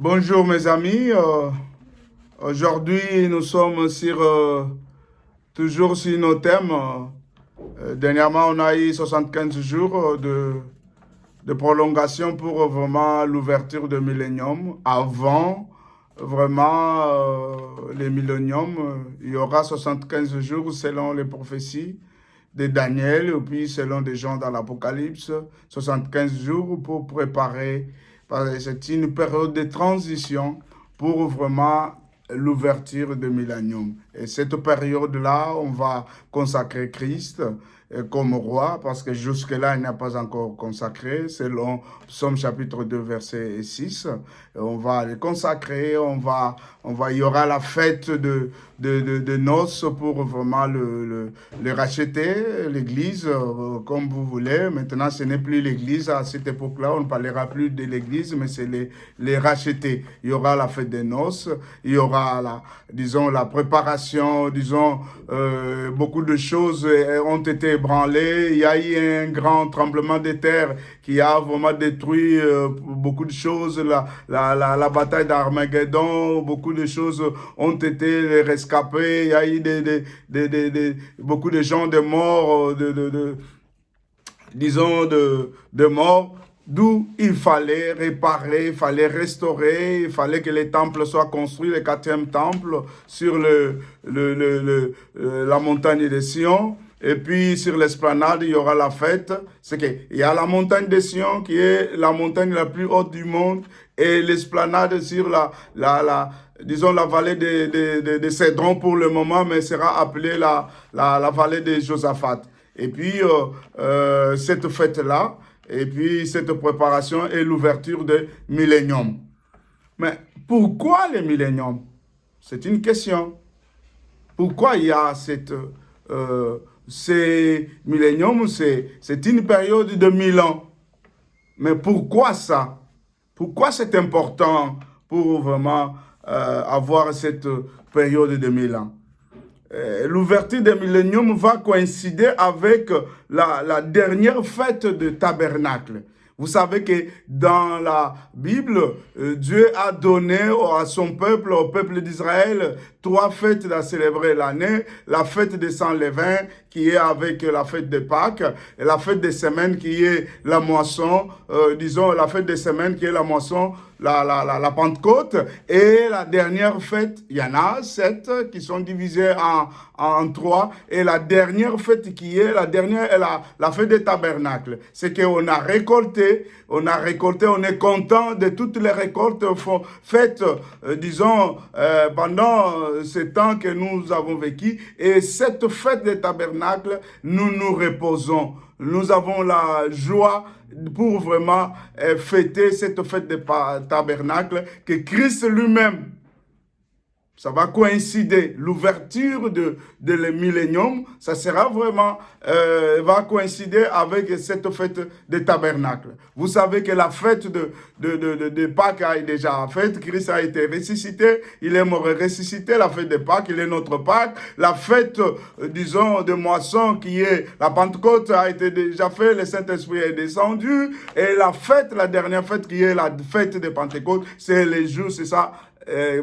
Bonjour mes amis. Aujourd'hui nous sommes toujours sur nos thèmes. Dernièrement on a eu 75 jours de prolongation pour vraiment l'ouverture de Millennium. Avant vraiment les Millennium, il y aura 75 jours selon les prophéties de Daniel et puis selon des gens dans l'Apocalypse, 75 jours pour préparer. C'est une période de transition pour vraiment l'ouverture de Millennium. Et cette période-là, on va consacrer Christ comme roi, parce que jusque-là, il n'a pas encore consacré, selon Psaume chapitre 2, verset 6. On va le consacrer, il y aura la fête de noces pour vraiment le racheter, l'église, comme vous voulez. Maintenant, ce n'est plus l'église. À cette époque-là, on ne parlera plus de l'église, mais c'est les racheter. Il y aura la fête des noces, il y aura la préparation, beaucoup de choses ont été ébranlées. Il y a eu un grand tremblement de terre qui a vraiment détruit beaucoup de choses. La bataille d'Armageddon, beaucoup de choses ont été rescapées. Il y a eu beaucoup de gens de morts, de morts. D'où il fallait réparer, il fallait restaurer, il fallait que les temples soient construits, le quatrième temple sur la montagne de Sion. Et puis sur l'esplanade, il y aura la fête. C'est qu'il y a la montagne de Sion qui est la montagne la plus haute du monde et l'esplanade sur la vallée de Cédron pour le moment, mais sera appelée la vallée de Josaphat. Et puis cette fête-là, et puis cette préparation est l'ouverture de Millennium. Mais pourquoi le Millennium? C'est une question. Pourquoi il y a ces Millennium? C'est une période de 1000 ans. Mais pourquoi ça? Pourquoi c'est important pour vraiment avoir cette période de 1000 ans? L'ouverture des Millennium va coïncider avec la dernière fête de Tabernacle. Vous savez que dans la Bible, Dieu a donné à son peuple, au peuple d'Israël, 3 fêtes à célébrer l'année. La fête des sans levain, qui est avec la fête de Pâques, et la fête des semaines, qui est la moisson, la fête des semaines, qui est la moisson, la Pentecôte. Et la dernière fête, il y en a 7 qui sont divisées en 3. Et la dernière fête qui est, la dernière est la fête des tabernacles. C'est qu'on a récolté, on est content de toutes les récoltes faites, pendant ce temps que nous avons vécu. Et cette fête des tabernacles, nous nous reposons. Nous avons la joie pour vraiment fêter cette fête de tabernacle que Christ lui-même, ça va coïncider, l'ouverture de le Millennium, ça sera vraiment, va coïncider avec cette fête de tabernacle. Vous savez que la fête de Pâques est déjà faite, Christ a été ressuscité, il est mort et ressuscité, la fête de Pâques, il est notre Pâques, la fête, de moisson qui est la Pentecôte a été déjà faite, le Saint-Esprit est descendu, et la dernière fête qui est la fête de Pentecôte, c'est les jours, c'est ça,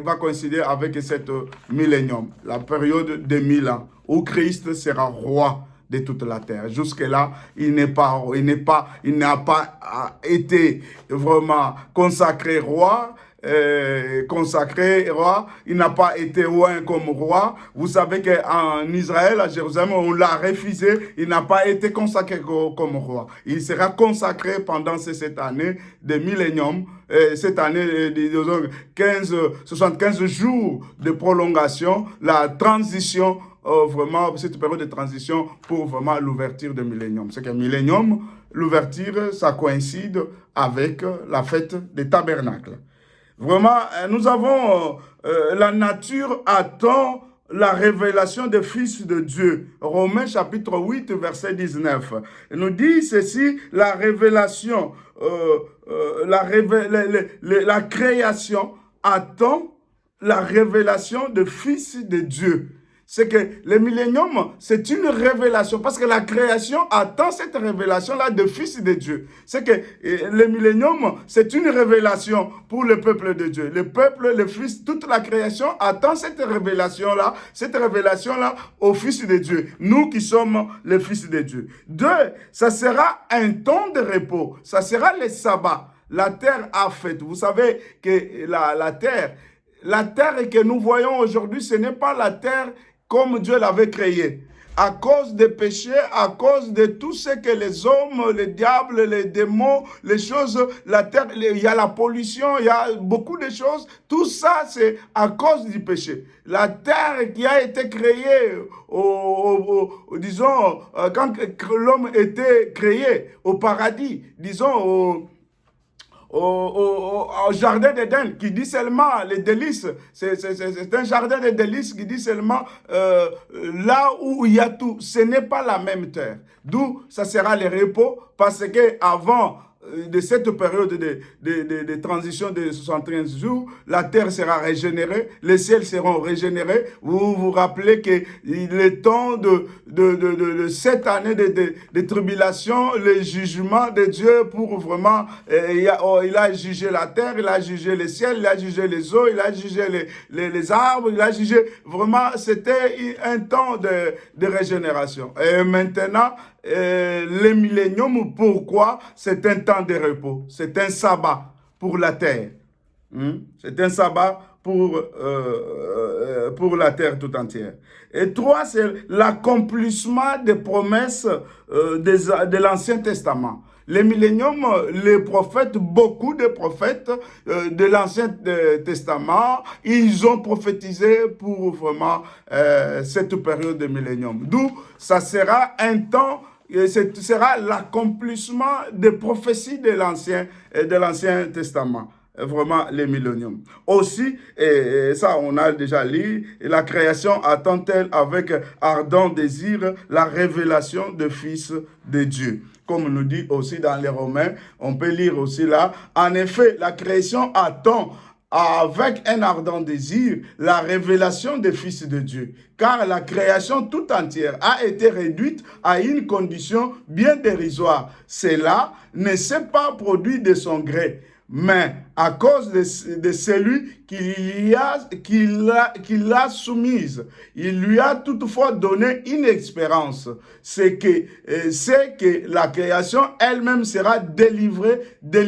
va coïncider avec cette Millennium, la période de 1000 ans, où Christ sera roi de toute la terre. Jusque-là, il n'a pas été vraiment consacré roi, il n'a pas été roi comme roi. Vous savez qu'en Israël, à Jérusalem, on l'a refusé, il n'a pas été consacré comme roi. Il sera consacré pendant cette année de Millennium, cette année, 75 jours de prolongation, la transition, vraiment, cette période de transition pour vraiment l'ouverture de Millennium. C'est que Millennium, l'ouverture, ça coïncide avec la fête des tabernacles. Vraiment, nous avons la nature attend la révélation des fils de Dieu. Romains chapitre 8, verset 19. Il nous dit ceci, la révélation, la création attend la révélation des fils de Dieu. c'est que le millénium, c'est une révélation, parce que la création attend cette révélation-là de Fils de Dieu. C'est que le millénium, c'est une révélation pour le peuple de Dieu. Le peuple, le Fils, toute la création attend cette révélation-là au Fils de Dieu, nous qui sommes les Fils de Dieu. Deux, ça sera un temps de repos, ça sera le sabbat. La terre a fait. Vous savez que la terre que nous voyons aujourd'hui, ce n'est pas la terre comme Dieu l'avait créée. À cause des péchés, à cause de tout ce que les hommes, les diables, les démons, les choses, la terre, il y a la pollution, il y a beaucoup de choses. Tout ça, c'est à cause du péché. La terre qui a été créée, disons, quand l'homme était créé au paradis, disons, au jardin d'Éden, qui dit seulement les délices, c'est un jardin de délices qui dit seulement là où il y a tout, ce n'est pas la même terre. D'où ça sera le repos, parce que avant de cette période de transition de 75 jours, la terre sera régénérée, les ciels seront régénérés. Vous vous rappelez que le temps de 7 années de tribulation, le jugement de Dieu pour vraiment, il a jugé la terre, il a jugé les ciels, il a jugé les eaux, il a jugé les arbres, il a jugé vraiment, c'était un temps de régénération. Et maintenant, le millénium, pourquoi? C'est un temps de repos, c'est un sabbat pour la terre. C'est un sabbat pour la terre tout entière. Et trois, c'est l'accomplissement des promesses de l'Ancien Testament. Les milléniums, les prophètes, beaucoup de prophètes de l'Ancien Testament, ils ont prophétisé pour vraiment cette période de millénium. D'où ça sera un temps, ce sera l'accomplissement des prophéties de l'Ancien Testament. Vraiment les milléniums. Aussi, et ça on a déjà lu, la création attend-elle avec ardent désir la révélation du Fils de Dieu. Comme nous dit aussi dans les Romains, on peut lire aussi là, en effet, la création attend avec un ardent désir la révélation des Fils de Dieu. Car la création tout entière a été réduite à une condition bien dérisoire. Cela ne s'est pas produit de son gré, mais à cause de celui qui l'a soumise. Il lui a toutefois donné une expérience. C'est que la création elle-même sera délivrée de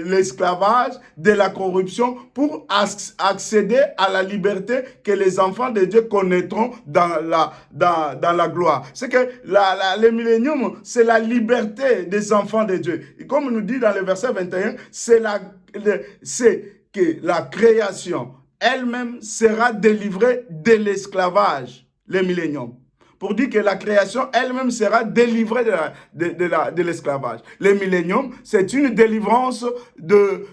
l'esclavage, de la corruption, pour accéder à la liberté que les enfants de Dieu connaîtront dans la gloire. C'est que le millénium, c'est la liberté des enfants de Dieu. Et comme nous dit dans le verset 21, c'est que la création elle-même sera délivrée de l'esclavage, le millénium. Pour dire que la création elle-même sera délivrée de l'esclavage. Le millénium, c'est une délivrance de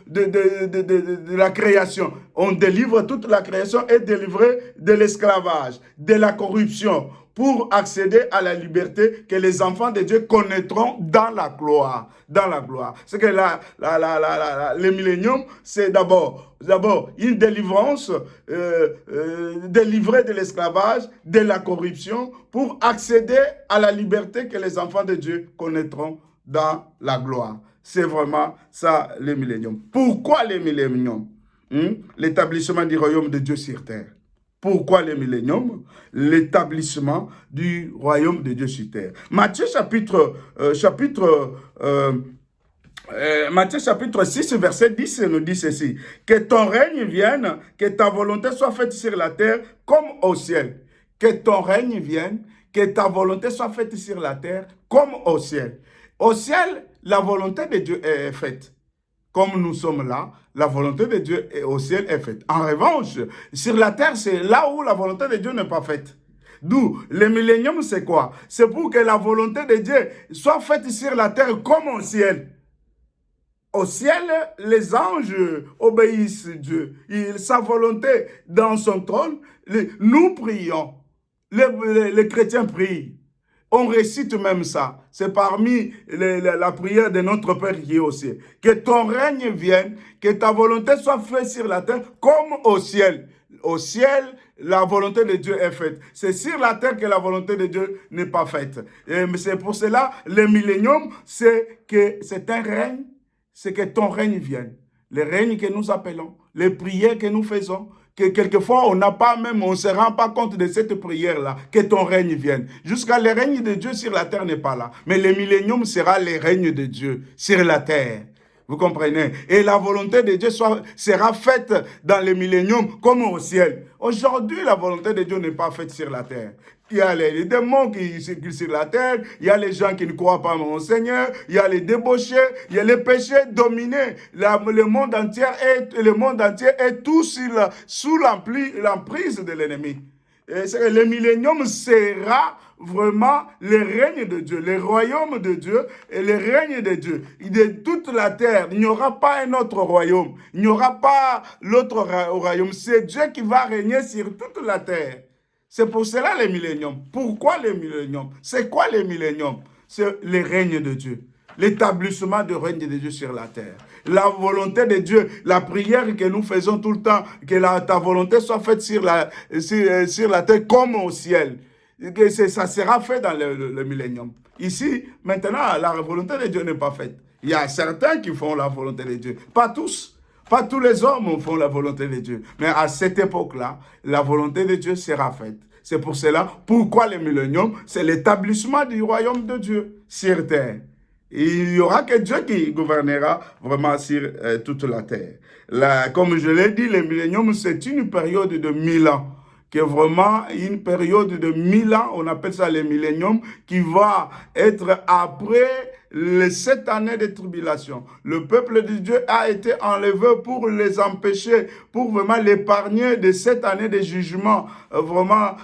la création. On délivre toute la création est délivrée de l'esclavage, de la corruption, pour accéder à la liberté que les enfants de Dieu connaîtront dans la gloire. Dans la gloire. C'est que le millénium, c'est d'abord une délivrance délivrée de l'esclavage, de la corruption, pour accéder à la liberté que les enfants de Dieu connaîtront dans la gloire. C'est vraiment ça, le millénium. Pourquoi le millénium? L'établissement du royaume de Dieu sur terre. Pourquoi le millénium? L'établissement du royaume de Dieu sur terre. Matthieu chapitre 6, verset 10 nous dit ceci. Que ton règne vienne, que ta volonté soit faite sur la terre comme au ciel. Que ton règne vienne, que ta volonté soit faite sur la terre comme au ciel. Au ciel, la volonté de Dieu est faite. Comme nous sommes là, la volonté de Dieu au ciel est faite. En revanche, sur la terre, c'est là où la volonté de Dieu n'est pas faite. D'où, le millénium, c'est quoi? C'est pour que la volonté de Dieu soit faite sur la terre comme au ciel. Au ciel, les anges obéissent Dieu. Sa volonté dans son trône, nous prions. Les chrétiens prient. On récite même ça. C'est parmi la prière de notre Père qui est au ciel. Que ton règne vienne, que ta volonté soit faite sur la terre comme au ciel. au ciel, la volonté de Dieu est faite. C'est sur la terre que la volonté de Dieu n'est pas faite. Et c'est pour cela, le millénium, c'est un règne, c'est que ton règne vienne. Le règne que nous appelons, les prières que nous faisons, que quelquefois on n'a pas même, on ne se rend pas compte de cette prière-là, que ton règne vienne. Jusqu'à le règne de Dieu sur la terre n'est pas là. Mais le millénium sera le règne de Dieu sur la terre. Vous comprenez? Et la volonté de Dieu sera faite dans le millénium comme au ciel. Aujourd'hui, la volonté de Dieu n'est pas faite sur la terre. Il y a les démons qui circulent sur la terre, il y a les gens qui ne croient pas en Seigneur, il y a les débauchés, il y a les péchés dominés. Le monde entier est tout sous l'emprise de l'ennemi. Le millénium sera vraiment le règne de Dieu, le royaume de Dieu et le règne de Dieu. De toute la terre, il n'y aura pas un autre royaume, il n'y aura pas l'autre royaume. C'est Dieu qui va régner sur toute la terre. C'est pour cela le millénium. Pourquoi le millénium? C'est quoi le millénium? C'est le règne de Dieu. L'établissement du règne de Dieu sur la terre. La volonté de Dieu, la prière que nous faisons tout le temps, que ta volonté soit faite sur la terre comme au ciel. Que ça sera fait dans le millénium. Ici, maintenant, la volonté de Dieu n'est pas faite. Il y a certains qui font la volonté de Dieu. Pas tous. Pas tous les hommes font la volonté de Dieu. Mais à cette époque-là, la volonté de Dieu sera faite. C'est pour cela, pourquoi le millénium? C'est l'établissement du royaume de Dieu sur terre. Et il n'y aura que Dieu qui gouvernera vraiment sur toute la terre. Là, comme je l'ai dit, le millénium, c'est une période de 1000 ans. Qui est vraiment une période de 1000 ans, on appelle ça le millénium, qui va être après les 7 années de tribulation. Le peuple de Dieu a été enlevé pour les empêcher, pour vraiment l'épargner de 7 années de jugement, vraiment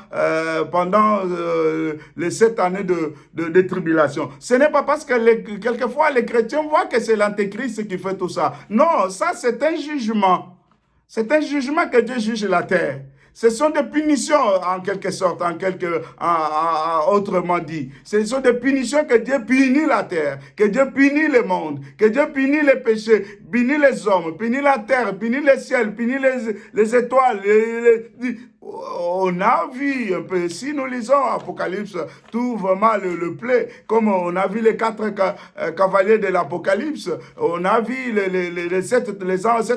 pendant les 7 années de tribulation. Ce n'est pas parce que quelquefois les chrétiens voient que c'est l'antéchrist qui fait tout ça. Non, ça c'est un jugement. C'est un jugement que Dieu juge la terre. Ce sont des punitions, en quelque sorte, autrement dit. Ce sont des punitions que Dieu punit la terre, que Dieu punit le monde, que Dieu punit les péchés, punit les hommes, punit la terre, punit le ciel, punit les étoiles. On a vu un peu, si nous lisons Apocalypse, tout vraiment le plaît, comme on a vu les 4 cavaliers de l'Apocalypse, on a vu les 7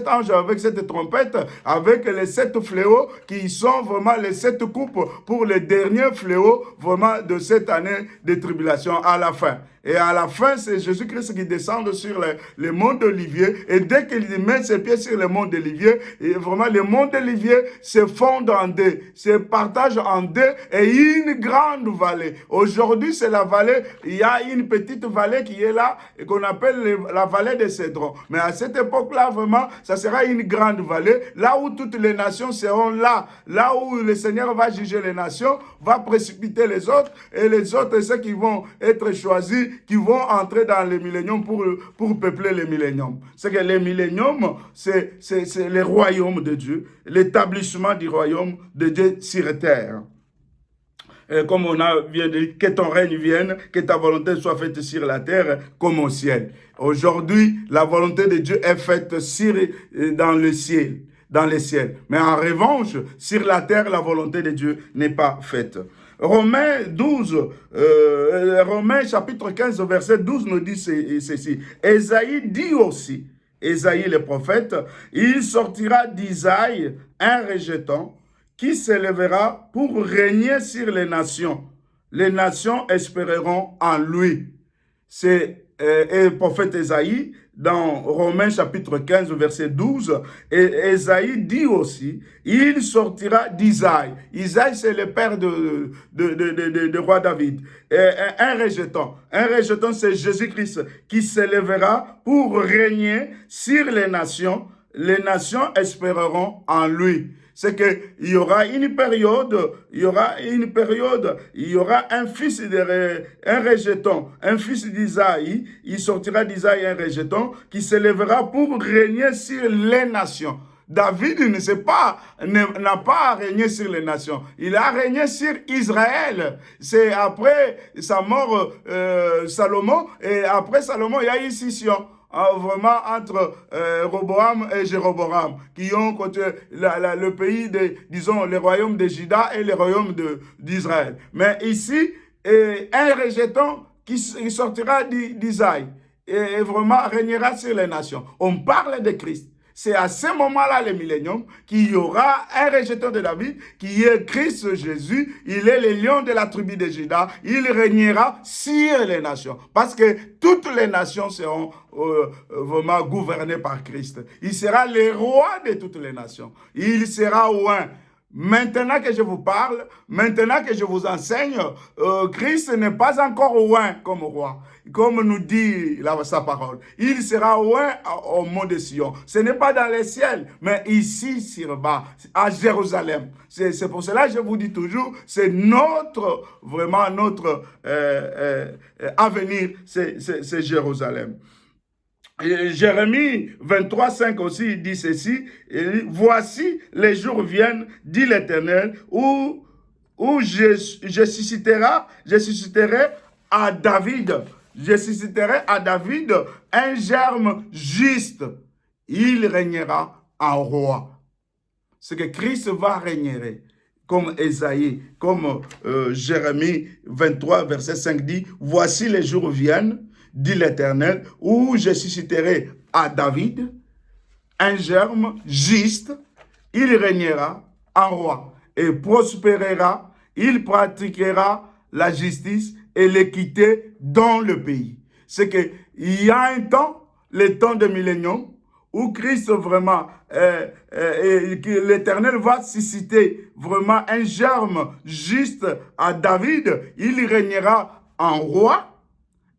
anges avec cette trompette, avec les 7 fléaux qui sont vraiment les 7 coupes pour les derniers fléaux vraiment de cette année de tribulation à la fin. Et à la fin, c'est Jésus-Christ qui descend sur le mont d'Olivier. Et dès qu'il met ses pieds sur le mont d'Olivier, et vraiment le mont d'Olivier se fonde en deux, se partage en deux et une grande vallée. Aujourd'hui, c'est la vallée, il y a une petite vallée qui est là et qu'on appelle la vallée de Cédron. Mais à cette époque-là, vraiment, ça sera une grande vallée, là où toutes les nations seront là. Là où le Seigneur va juger les nations, va précipiter les autres, et les autres, ceux qui vont être choisis, qui vont entrer dans le millénium pour peupler le millénium. C'est que le millénium, c'est le royaume de Dieu, l'établissement du royaume de Dieu sur terre. Et comme on a bien dit, que ton règne vienne, que ta volonté soit faite sur la terre comme au ciel. Aujourd'hui, la volonté de Dieu est faite dans le ciel. Dans les ciels. Mais en revanche, sur la terre, la volonté de Dieu n'est pas faite. Romains chapitre 15, verset 12 nous dit ceci. Ésaïe dit aussi, Ésaïe le prophète, il sortira d'Isaïe un rejeton qui s'élèvera pour régner sur les nations. Les nations espéreront en lui. C'est le prophète Ésaïe, dans Romains chapitre 15, verset 12, et Ésaïe dit aussi, il sortira d'Isaïe. Isaïe, c'est le père de roi David. Et un rejeton, c'est Jésus-Christ qui s'élèvera pour régner sur les nations. Les nations espéreront en lui. C'est qu'il y aura une période, il y aura un fils, un rejeton, un fils d'Isaïe, il sortira d'Isaïe un rejeton qui s'élèvera pour régner sur les nations. David n'a pas régné sur les nations. Il a régné sur Israël. C'est après sa mort, Salomon, et après Salomon, il y a eu scission vraiment entre Roboam et Jéroboam, qui ont le pays, disons, les royaumes de Juda et les royaumes d'Israël. Mais ici, un rejeton qui sortira d'Isaïe et vraiment régnera sur les nations. On parle de Christ. C'est à ce moment-là, le millénium, qu'il y aura un rejeton de David, qui est Christ Jésus. Il est le lion de la tribu de Juda. Il régnera sur les nations. Parce que toutes les nations seront vraiment gouvernées par Christ. Il sera le roi de toutes les nations. Il sera oint. Maintenant que je vous parle, maintenant que je vous enseigne, Christ n'est pas encore oint comme roi, comme nous dit sa parole. Il sera oint au mont de Sion. Ce n'est pas dans les ciels, mais ici, sur bas, à Jérusalem. C'est pour cela que je vous dis toujours, c'est vraiment notre avenir, c'est Jérusalem. Et Jérémie 23, 5 aussi dit ceci, voici les jours viennent, dit l'Éternel, où je susciterai à David un germe juste. Il régnera en roi. C'est que Christ va régner. Comme Ésaïe, comme Jérémie 23, verset 5 dit, voici les jours viennent, dit l'Éternel, où je susciterai à David un germe juste, il régnera en roi et prospérera, il pratiquera la justice et l'équité dans le pays. C'est qu'il y a un temps, le temps de millénium, où Christ vraiment, l'Éternel va susciter vraiment un germe juste à David, il régnera en roi,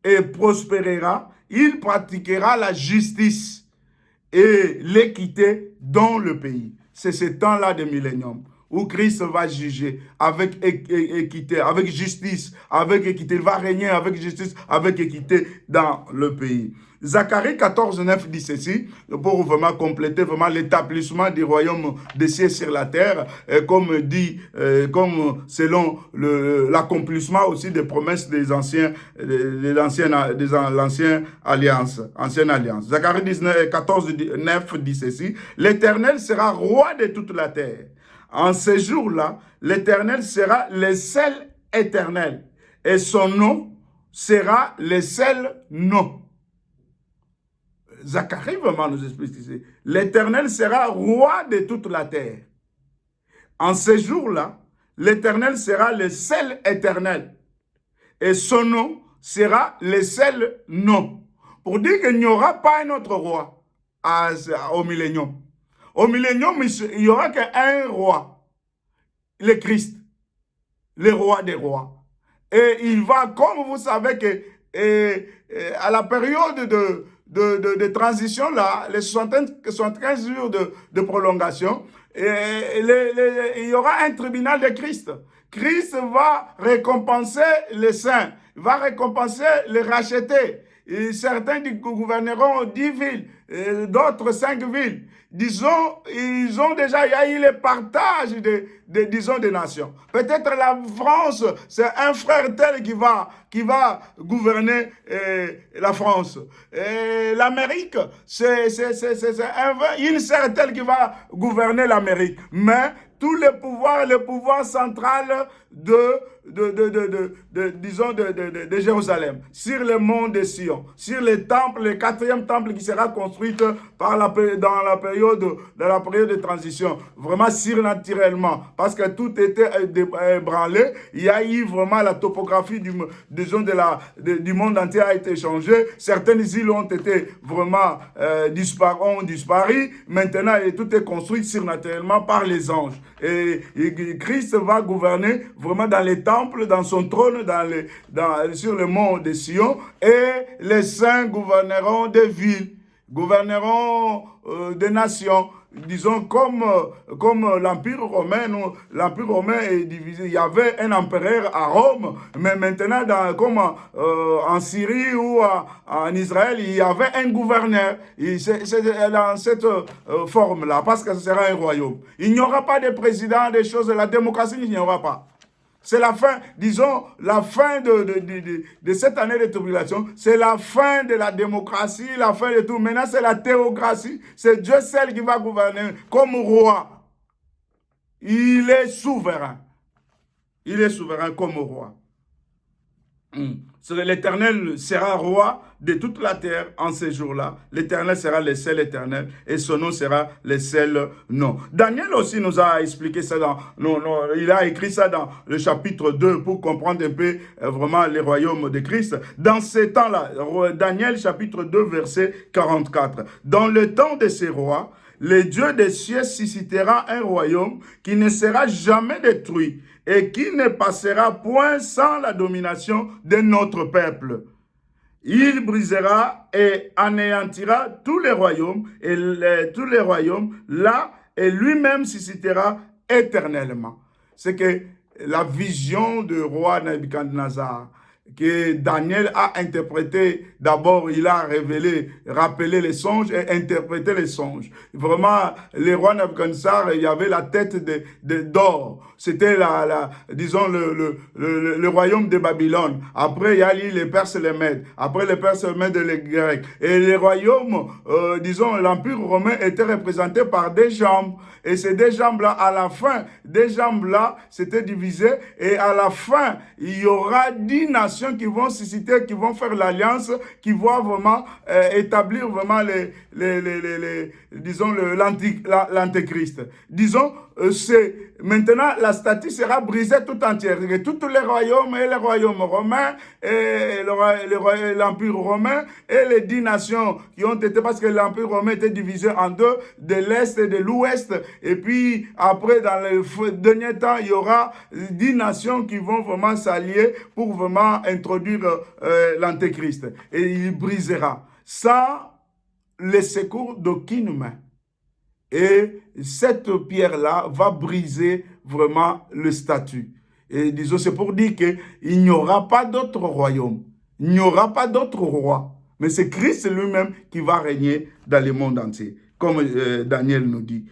et prospérera, il pratiquera la justice et l'équité dans le pays. C'est ce temps-là de millénium où Christ va juger avec équité, avec justice, avec équité. Il va régner avec justice, avec équité dans le pays. Zacharie 14, 9 dit ceci, pour vraiment compléter vraiment l'établissement du royaume des cieux sur la terre, comme dit, comme selon l'accomplissement aussi des promesses des anciens, de l'ancienne alliance, Zacharie 14, 9 dit ceci, l'Éternel sera roi de toute la terre. En ces jours-là, l'Éternel sera le seul éternel, et son nom sera le seul nom. Zacharie vraiment nous explique ici. L'Éternel sera roi de toute la terre. En ces jours-là, l'Éternel sera le seul éternel. Et son nom sera le seul nom. Pour dire qu'il n'y aura pas un autre roi au millénium. Au millénium, il n'y aura qu'un roi. Le Christ. Le roi des rois. Et il va, comme vous savez que à la période de transition, là, les 75 jours de prolongation, il y aura un tribunal de Christ. Christ va récompenser les saints, va récompenser les rachetés. Et certains gouverneront 10 villes, d'autres 5 villes. Disons, ils ont déjà, il y a eu le partage disons, des nations. Peut-être la France, c'est un frère tel qui va gouverner la France. L'Amérique, c'est une sœur telle qui va gouverner l'Amérique. Mais tout le pouvoir central disons de Jérusalem, sur le mont de Sion, sur le temple, le 4e temple qui sera construit dans la période de transition, vraiment surnaturellement, parce que tout était ébranlé. Il y a eu vraiment la topographie du monde entier a été changée. Certaines îles ont été vraiment disparu. Maintenant, tout est construit surnaturellement par les anges. Et Christ va gouverner vraiment dans les temples, dans son trône, sur le mont de Sion, et les saints gouverneront des villes, gouverneront des nations. Disons comme l'Empire romain. L'Empire romain est divisé. Il y avait un empereur à Rome, mais maintenant, comme en Syrie ou en Israël, il y avait un gouverneur. C'est dans cette forme-là, parce que ce sera un royaume. Il n'y aura pas de président, des choses, la démocratie, il n'y aura pas. C'est la fin, disons, la fin de cette année de tribulation. C'est la fin de la démocratie, la fin de tout. Maintenant, c'est la théocratie. C'est Dieu seul qui va gouverner comme roi. Il est souverain. Il est souverain comme roi. L'Éternel sera roi de toute la terre en ces jours-là. L'Éternel sera le seul éternel et son nom sera le seul nom. Daniel aussi nous a expliqué ça il a écrit ça dans le chapitre 2 pour comprendre un peu vraiment les royaumes de Christ. Dans ces temps-là, Daniel chapitre 2 verset 44. Dans le temps de ces rois, le Dieu des cieux suscitera un royaume qui ne sera jamais détruit et qui ne passera point sans la domination de notre peuple. Il brisera et anéantira tous les royaumes, tous les royaumes là, et lui-même suscitera éternellement. C'est que la vision du roi Nebuchadnezzar, que Daniel a interprété, d'abord il a révélé, rappelé les songes et interprété les songes. Vraiment, le roi Nebuchadnezzar, il y avait la tête d'or. C'était disons le royaume de Babylone. Après, il y a eu les Perses et les Mèdes. Après, les Perses et les Mèdes et les Grecs. Et les royaumes, disons, l'Empire romain était représenté par des jambes. Et ces deux jambes-là, à la fin, des jambes-là, c'était divisé. Et à la fin, il y aura 10 nations qui vont susciter, qui vont faire l'alliance, qui vont vraiment établir vraiment disons, l'antéchrist. Disons, maintenant, la statue sera brisée tout entière. Et tous les royaumes et les royaumes romains et l'Empire romain et les 10 nations qui ont été, parce que l'Empire romain était divisé en deux, de l'Est et de l'Ouest. Et puis, après, dans le dernier temps, il y aura 10 nations qui vont vraiment s'allier pour vraiment introduire l'antéchrist. Et il brisera. Sans le secours d'aucune main. Et cette pierre-là va briser vraiment le statut. Et disons, c'est pour dire qu'il n'y aura pas d'autre royaume. Il n'y aura pas d'autre roi. Mais c'est Christ lui-même qui va régner dans le monde entier. Comme Daniel nous dit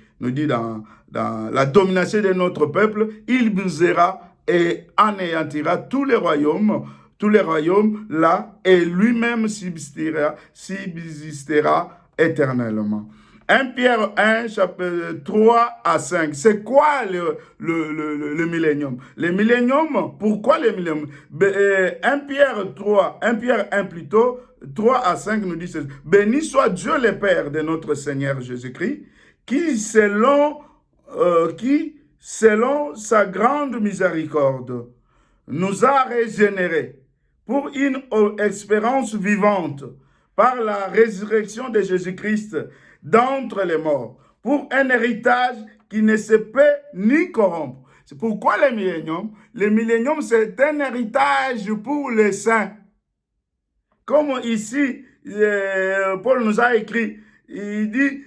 dans la domination de notre peuple, il brisera et anéantira tous les royaumes là, et lui-même subsistera éternellement. 1 Pierre 1, chapitre 3 à 5. C'est quoi le millénium? Le millénium, pourquoi le millénium? 1 Pierre 1 plutôt, 3 à 5 nous dit ceci. Béni soit Dieu le Père de notre Seigneur Jésus-Christ, qui selon sa grande miséricorde, nous a régénérés pour une espérance vivante par la résurrection de Jésus-Christ d'entre les morts, pour un héritage qui ne se peut ni corrompre. C'est pourquoi le millénium? Le millénium, c'est un héritage pour les saints. Comme ici, Paul nous a écrit, il dit,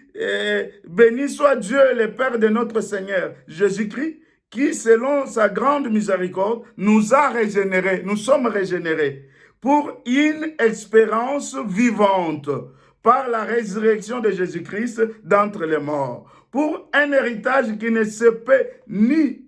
béni soit Dieu, le Père de notre Seigneur Jésus-Christ, qui, selon sa grande miséricorde, nous a régénérés, nous sommes régénérés, pour une espérance vivante, par la résurrection de Jésus-Christ d'entre les morts, pour un héritage qui ne se peut ni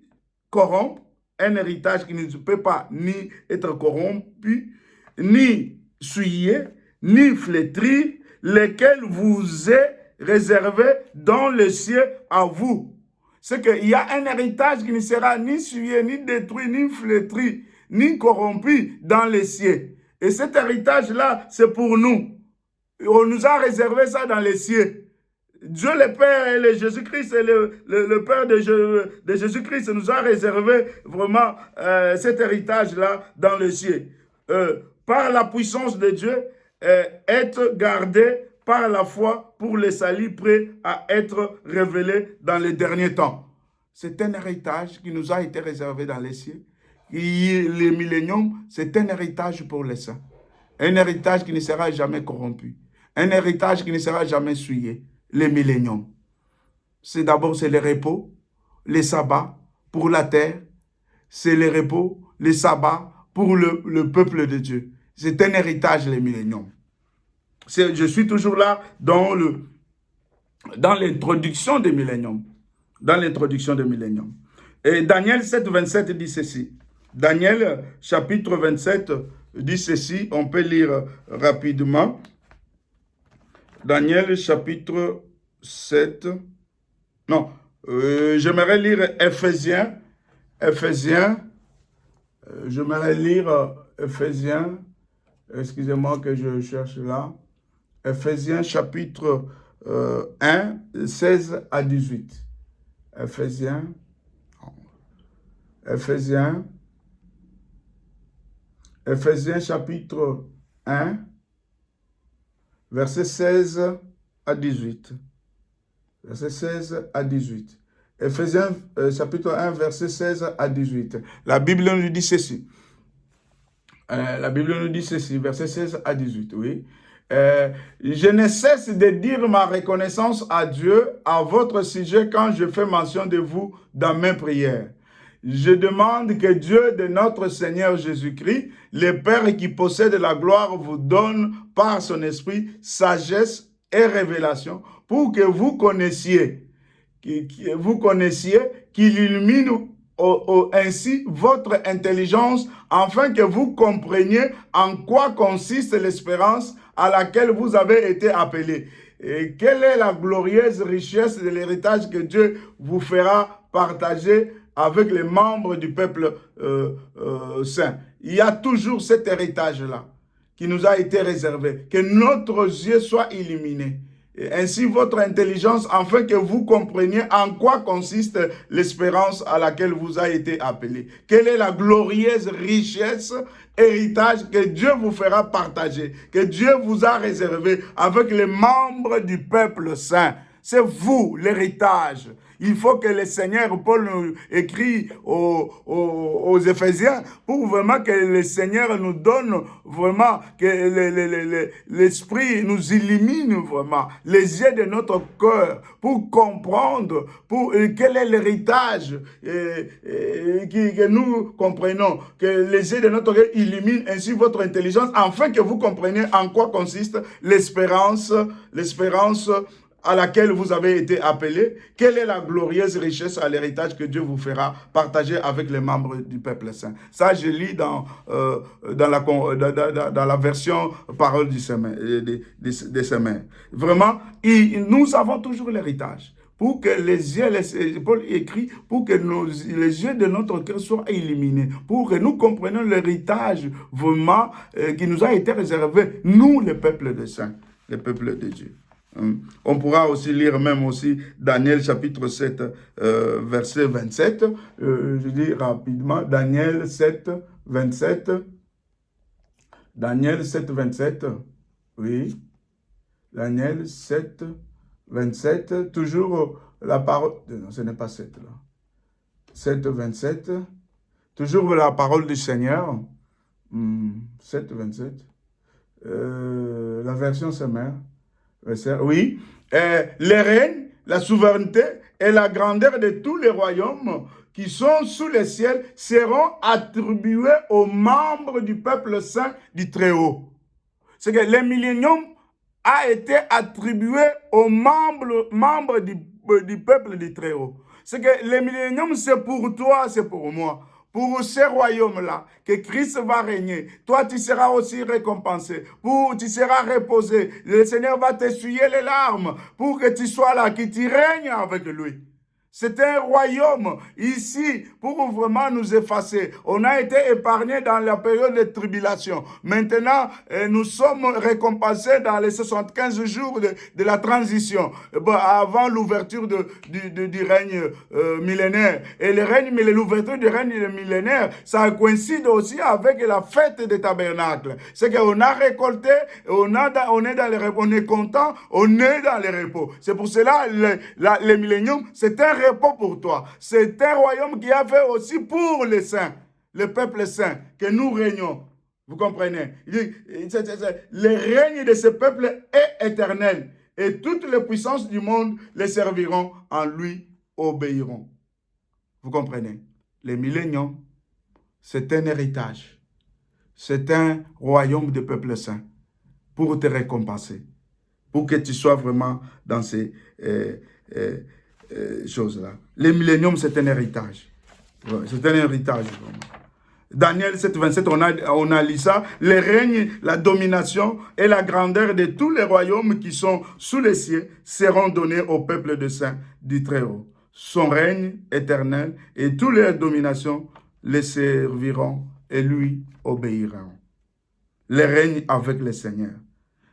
corrompre, un héritage qui ne peut pas ni être corrompu, ni souillé, ni flétri, lequel vous est réservé dans le ciel à vous. C'est qu'il y a un héritage qui ne sera ni souillé, ni détruit, ni flétri, ni corrompu dans les cieux. Et cet héritage-là, c'est pour nous. On nous a réservé ça dans les cieux. Dieu le Père et le Jésus-Christ et le Père de Jésus-Christ nous a réservé vraiment cet héritage-là dans les cieux. Par la puissance de Dieu, être gardé par la foi pour le salut prêt à être révélé dans les derniers temps. C'est un héritage qui nous a été réservé dans les cieux. Et le millénium, c'est un héritage pour les saints. Un héritage qui ne sera jamais corrompu. Un héritage qui ne sera jamais souillé. Le millénium. C'est d'abord, c'est le repos, les sabbats pour la terre. C'est le repos, les sabbats pour le peuple de Dieu. C'est un héritage, le millénium. Je suis toujours là dans l'introduction des milléniums. Dans l'introduction des milléniums. Et Daniel 7, 27 dit ceci. Daniel, chapitre 27, dit ceci, on peut lire rapidement. Daniel, chapitre 7. Non, j'aimerais lire Éphésiens. J'aimerais lire Éphésiens. Excusez-moi que je cherche là. Éphésiens, chapitre 1, 16 à 18. Éphésiens, chapitre 1, verset 16 à 18. Verset 16 à 18. Éphésiens, chapitre 1, verset 16 à 18. La Bible nous dit ceci. Verset 16 à 18, oui. Je ne cesse de dire ma reconnaissance à Dieu à votre sujet quand je fais mention de vous dans mes prières. Je demande que Dieu de notre Seigneur Jésus-Christ, le Père qui possède la gloire, vous donne par son esprit sagesse et révélation pour que vous connaissiez, qu'il illumine ainsi votre intelligence afin que vous compreniez en quoi consiste l'espérance à laquelle vous avez été appelés. Et quelle est la glorieuse richesse de l'héritage que Dieu vous fera partager avec les membres du peuple saint. Il y a toujours cet héritage-là qui nous a été réservé. Que notre yeux soit illuminé. Et ainsi votre intelligence, afin que vous compreniez en quoi consiste l'espérance à laquelle vous a été appelé. Quelle est la glorieuse richesse, héritage que Dieu vous fera partager, que Dieu vous a réservé avec les membres du peuple saint. C'est vous, l'héritage. Il faut que le Seigneur, Paul nous écrit aux Éphésiens, pour vraiment que le Seigneur nous donne vraiment, que l'Esprit nous illumine vraiment, les yeux de notre cœur, pour comprendre quel est l'héritage que nous comprenons, que les yeux de notre cœur illuminent ainsi votre intelligence, afin que vous compreniez en quoi consiste l'espérance à laquelle vous avez été appelés, quelle est la glorieuse richesse à l'héritage que Dieu vous fera partager avec les membres du peuple saint. Ça, je lis dans la version parole du semeur, des semeurs. Vraiment, nous avons toujours l'héritage. Pour que les yeux, Paul écrit, pour que les yeux de notre cœur soient illuminés, pour que nous comprenions l'héritage vraiment qui nous a été réservé, nous, le peuple des saints, le peuple de Dieu. On pourra aussi lire même aussi Daniel chapitre 7, verset 27. Je dis rapidement, Daniel 7, 27. Daniel 7, 27. Oui. Daniel 7, 27. Toujours la parole... Non, ce n'est pas 7 là. 7, 27. Toujours la parole du Seigneur. 7, 27. La version sommaire. Oui, les règnes, la souveraineté et la grandeur de tous les royaumes qui sont sous le ciel seront attribués aux membres du peuple saint du Très-Haut. C'est que le millénium a été attribué aux membres du peuple du Très-Haut. C'est que le millénium, c'est pour toi, c'est pour moi. Pour ce royaume-là, que Christ va régner, toi tu seras aussi récompensé, tu seras reposé, le Seigneur va t'essuyer les larmes, pour que tu sois là, que tu règnes avec lui. C'est un royaume ici pour vraiment nous effacer. On a été épargnés dans la période de tribulation. Maintenant, nous sommes récompensés dans les 75 jours de la transition, avant l'ouverture du règne millénaire. Et l'ouverture du règne millénaire, ça coïncide aussi avec la fête des tabernacles. C'est qu'on a récolté, on est content, on est dans les repos. C'est pour cela le millénium, c'est un repos pour toi. C'est un royaume qui a fait aussi pour les saints, le peuple saint, que nous régnons. Vous comprenez? Le règne de ce peuple est éternel et toutes les puissances du monde les serviront, en lui obéiront. Vous comprenez? Le millénium, c'est un héritage. C'est un royaume de peuple saint pour te récompenser, pour que tu sois vraiment dans ces choses-là. Le millénium, c'est un héritage. C'est un héritage, vraiment. Daniel 7, 27, on a lu ça. Le règne, la domination et la grandeur de tous les royaumes qui sont sous les cieux seront donnés au peuple de saints du Très-Haut. Son règne éternel et toutes les dominations le serviront et lui obéiront. Le règne avec le Seigneur.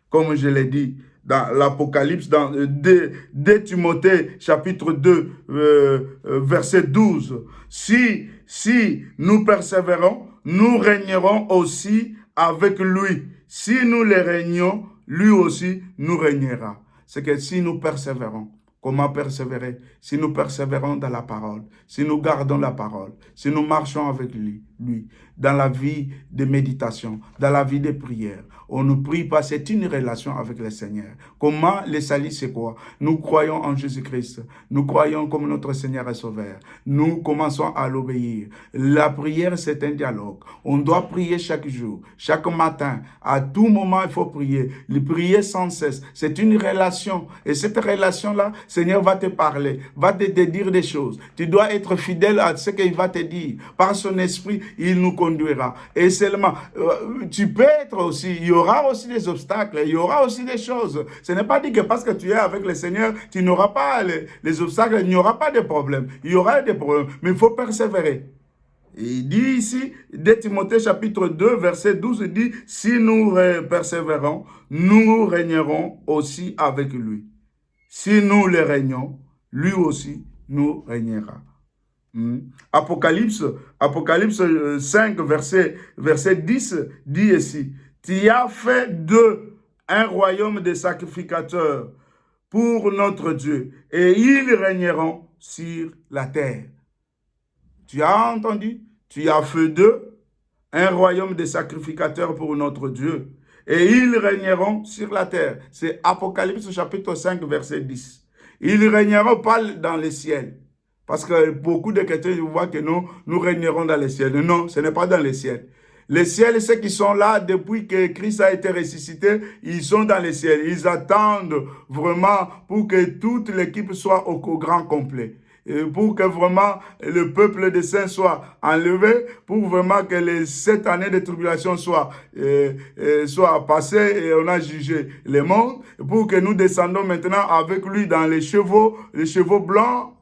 Comme je l'ai dit dans l'Apocalypse, dans 2 Timothée chapitre 2, verset 12. Si nous persévérons, nous régnerons aussi avec lui. Si nous le régnons, lui aussi nous régnera. C'est que si nous persévérons, comment persévérer? Si nous persévérons dans la parole, si nous gardons la parole, si nous marchons avec lui, dans la vie de méditation, dans la vie de prière. On ne prie pas, c'est une relation avec le Seigneur. Comment le salut, c'est quoi? Nous croyons en Jésus-Christ. Nous croyons comme notre Seigneur et Sauveur. Nous commençons à l'obéir. La prière, c'est un dialogue. On doit prier chaque jour, chaque matin. À tout moment, il faut prier. Le prier sans cesse. C'est une relation. Et cette relation-là, le Seigneur va te parler, va te dire des choses. Tu dois être fidèle à ce qu'il va te dire. Par son esprit, il nous conduira. Et seulement, tu peux être aussi, il y aura aussi des obstacles, il y aura aussi des choses. Ce n'est pas dit que parce que tu es avec le Seigneur, tu n'auras pas les obstacles, il n'y aura pas de problèmes. Il y aura des problèmes, mais il faut persévérer. Il dit ici, 2 Timothée chapitre 2, verset 12, il dit, si nous persévérons, nous régnerons aussi avec lui. Si nous le régnons, lui aussi nous régnera. Apocalypse 5, verset 10, dit ici, tu as fait d'eux un royaume de sacrificateurs pour notre Dieu, et ils régneront sur la terre. Tu as entendu? Tu as fait d'eux un royaume de sacrificateurs pour notre Dieu, et ils régneront sur la terre. C'est Apocalypse chapitre 5, verset 10. Ils régneront pas dans les ciels. Parce que beaucoup de chrétiens voient que nous régnerons dans les ciels. Non, ce n'est pas dans les ciels. Les ciels, ceux qui sont là depuis que Christ a été ressuscité, ils sont dans les ciels. Ils attendent vraiment pour que toute l'équipe soit au grand complet. Pour que vraiment le peuple des saints soit enlevé, pour vraiment que les 7 années de tribulation soient passées et on a jugé le monde, pour que nous descendons maintenant avec lui dans les chevaux blancs,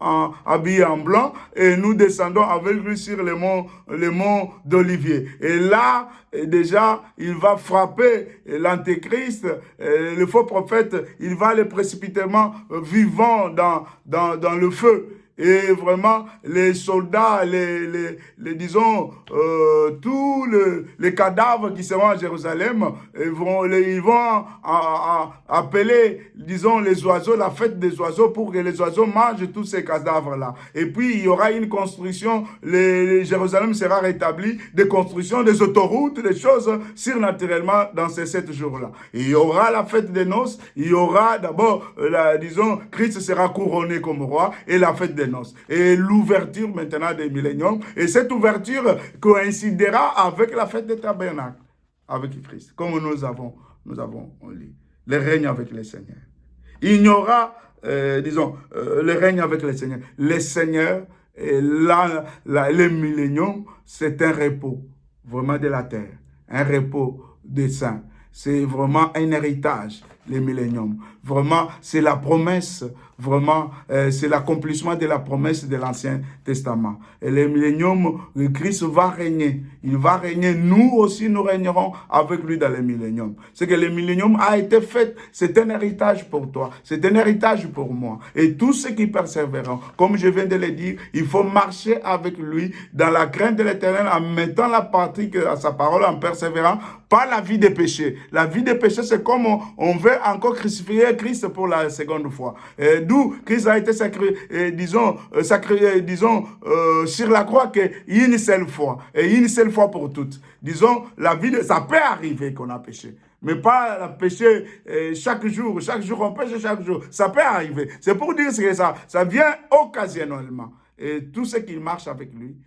habillés en blanc, et nous descendons avec lui sur le mont d'Olivier. Et là, déjà, il va frapper l'antéchrist, le faux prophète, il va les précipitamment vivants dans le feu. Et vraiment, les soldats, disons, tous les cadavres qui seront à Jérusalem, ils vont appeler, disons, les oiseaux, la fête des oiseaux, pour que les oiseaux mangent tous ces cadavres-là. Et puis, il y aura une construction, Jérusalem sera rétabli, des constructions, des autoroutes, des choses surnaturellement dans ces 7 jours-là. Et il y aura la fête des noces, il y aura d'abord, disons, Christ sera couronné comme roi, et la fête des noces. Et l'ouverture maintenant des milléniums. Et cette ouverture coïncidera avec la fête des tabernacles, avec Christ, comme nous avons lu. Le règne avec le Seigneur. Il y aura, le règne avec le Seigneur. Le Seigneur, le millénium, c'est un repos, vraiment de la terre. Un repos des saints. C'est vraiment un héritage, les milléniums. Vraiment, c'est la promesse, vraiment, c'est l'accomplissement de la promesse de l'Ancien Testament. Et les milléniums, Christ va régner. Il va régner. Nous aussi, nous régnerons avec lui dans les milléniums. C'est que le millénium a été fait. C'est un héritage pour toi. C'est un héritage pour moi. Et tous ceux qui persévéreront, comme je viens de le dire, il faut marcher avec lui dans la crainte de l'Éternel en mettant la pratique à sa parole, en persévérant, pas la vie des péchés. La vie des péchés, c'est comme on veut encore crucifier Christ pour la seconde fois. D'où Christ a été sacré, sur la croix qu'une seule fois, et une seule fois pour toutes. Disons, la vie ça peut arriver qu'on a péché. Mais pas pécher chaque jour on pêche chaque jour. Ça peut arriver. C'est pour dire que ça vient occasionnellement. Et tous ceux qui marchent avec lui,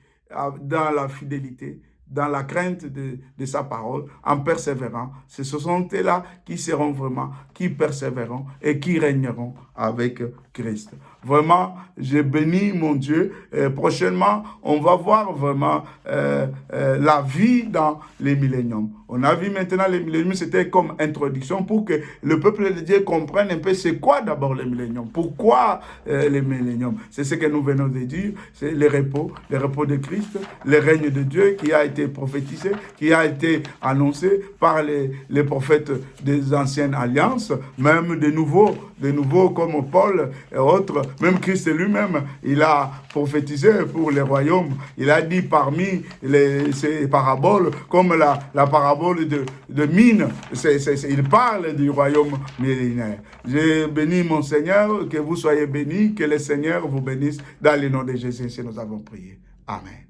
dans la fidélité, dans la crainte de sa parole, en persévérant. Ce sont eux-là qui seront vraiment, qui persévéreront et qui régneront avec Christ. Vraiment, je bénis mon Dieu. Prochainement, on va voir vraiment la vie dans les milléniums. On a vu maintenant les milléniums, c'était comme introduction pour que le peuple de Dieu comprenne un peu c'est quoi d'abord les milléniums. Pourquoi les milléniums? C'est ce que nous venons de dire, c'est le repos de Christ, le règne de Dieu qui a été prophétisé, qui a été annoncé par les prophètes des anciennes alliances, même de nouveaux comme Paul et autres. Même Christ lui-même, il a prophétisé pour les royaumes. Il a dit parmi ces paraboles, comme la parabole de Mine, il parle du royaume millénaire. Je bénis mon Seigneur, que vous soyez bénis, que le Seigneur vous bénisse dans le nom de Jésus, si nous avons prié. Amen.